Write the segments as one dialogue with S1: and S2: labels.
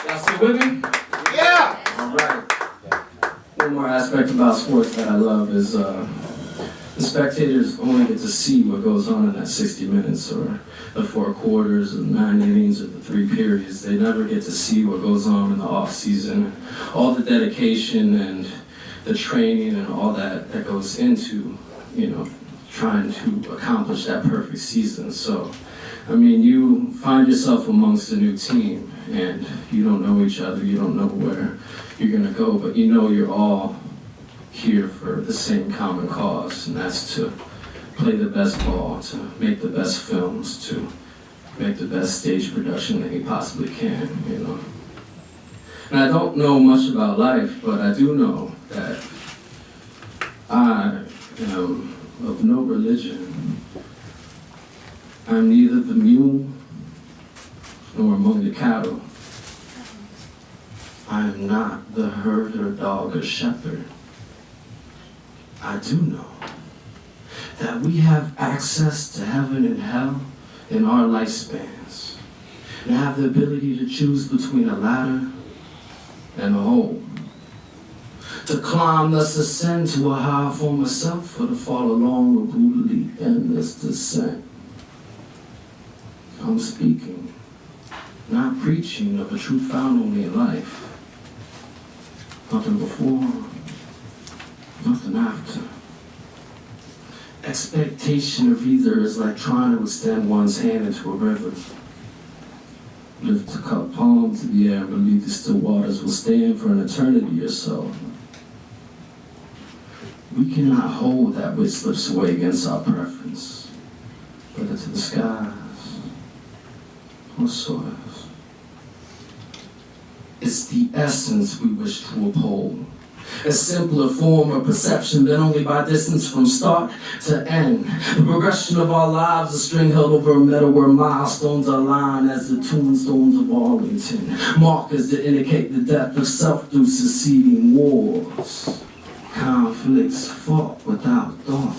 S1: Y'all still with me?
S2: Yeah!
S1: All right. One more aspect about sports that I love is the spectators only get to see what goes on in that 60 minutes or the 4 quarters or the 9 innings or the 3 periods. They never get to see what goes on in the off season, all the dedication and the training and all that goes into, trying to accomplish that perfect season. So, I mean, you find yourself amongst a new team and you don't know each other, you don't know where you're gonna go, but you know you're all here for the same common cause, and that's to play the best ball, to make the best films, to make the best stage production that you possibly can, And I don't know much about life, but I do know that I am of no religion. I'm neither the mule nor among the cattle. I am not the herder, dog, or shepherd. I do know that we have access to heaven and hell in our lifespans, and have the ability to choose between a ladder and a hole, to climb, thus ascend to a higher form of self, or to fall along a brutally endless descent. I'm speaking, not preaching, of a truth found only in life. Nothing before, nothing after. Expectation of either is like trying to extend one's hand into a river. Lift a cup palm to the air and believe the still waters will stand for an eternity or so. We cannot hold that which slips away against our preference, whether to the skies or soils. It's the essence we wish to uphold. A simpler form of perception than only by distance from start to end. The progression of our lives, a string held over a meadow where milestones are lined as the tombstones of Arlington. Markers that indicate the death of self through succeeding wars. Conflicts fought without thought.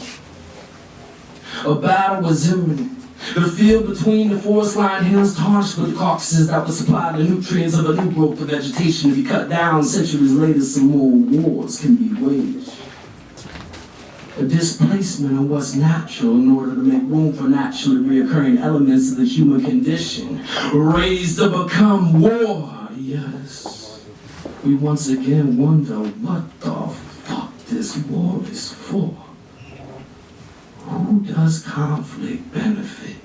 S1: A battle was imminent. The field between the forest-lined hills tarnished with the carcasses that would supply the nutrients of a new growth of vegetation to be cut down. Centuries later, some more wars can be waged. A displacement of what's natural in order to make room for naturally reoccurring elements of the human condition. Raised to become warriors. We once again wonder what the fuck this war is for. Who does conflict benefit?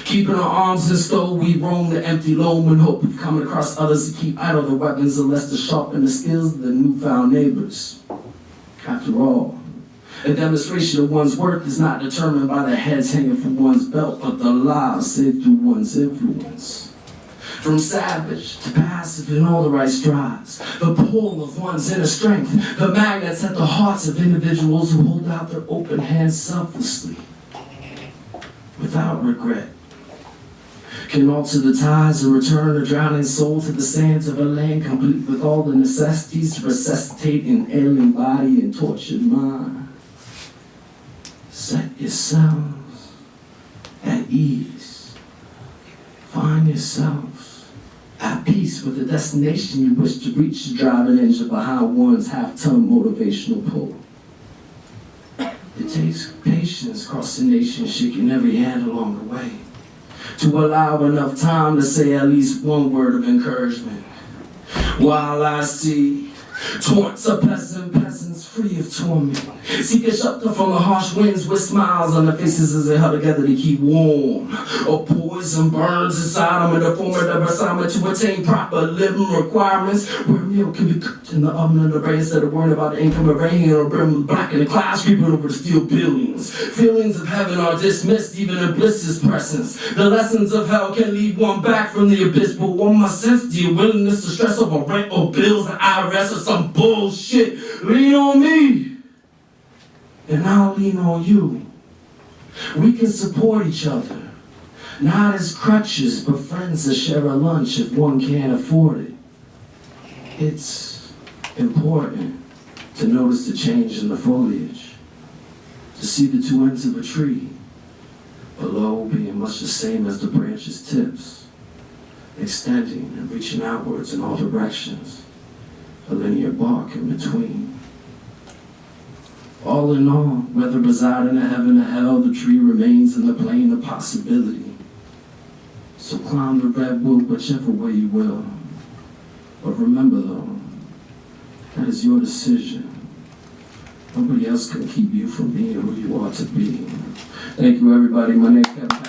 S1: Keeping our arms in stow, we roam the empty loam in hope of coming across others to keep idle their weapons unless to sharpen the skills of their newfound neighbors. After all, a demonstration of one's worth is not determined by the heads hanging from one's belt, but the lives saved through one's influence. From savage to passive in all the right strides, the pull of one's inner strength, the magnets at the hearts of individuals who hold out their open hands selflessly, without regret, can alter the tides and return a drowning soul to the sands of a land complete with all the necessities to resuscitate an ailing body and tortured mind. Set yourselves at ease. Find yourselves at peace with the destination you wish to reach, the driving engine behind one's half-ton motivational pull. It takes patience across the nation, shaking every hand along the way, to allow enough time to say at least one word of encouragement. While I see taunts of peasants free of torment, seeking shelter from the harsh winds with smiles on their faces as they huddle together to keep warm. A poison burns inside them in the form of their assignment to attain proper living requirements, where a meal can be cooked in the oven of the brain instead of worrying about the income of rain or brim black in the clouds creeping over the steel buildings. Feelings of heaven are dismissed even in bliss's presence. The lessons of hell can lead one back from the abyss, but one must sense the willingness to stress over rent or bills, the IRS, or some bullshit. Lean on me, and I'll lean on you. We can support each other, not as crutches, but friends that share a lunch if one can't afford it. It's important to notice the change in the foliage, to see the two ends of a tree, below being much the same as the branches' tips, extending and reaching outwards in all directions, a linear bark in between. All in all, whether residing in heaven or hell, the tree remains in the plane of possibility. So climb the redwood whichever way you will. But remember though, that is your decision. Nobody else can keep you from being who you ought to be. Thank you everybody. My name is Kevin.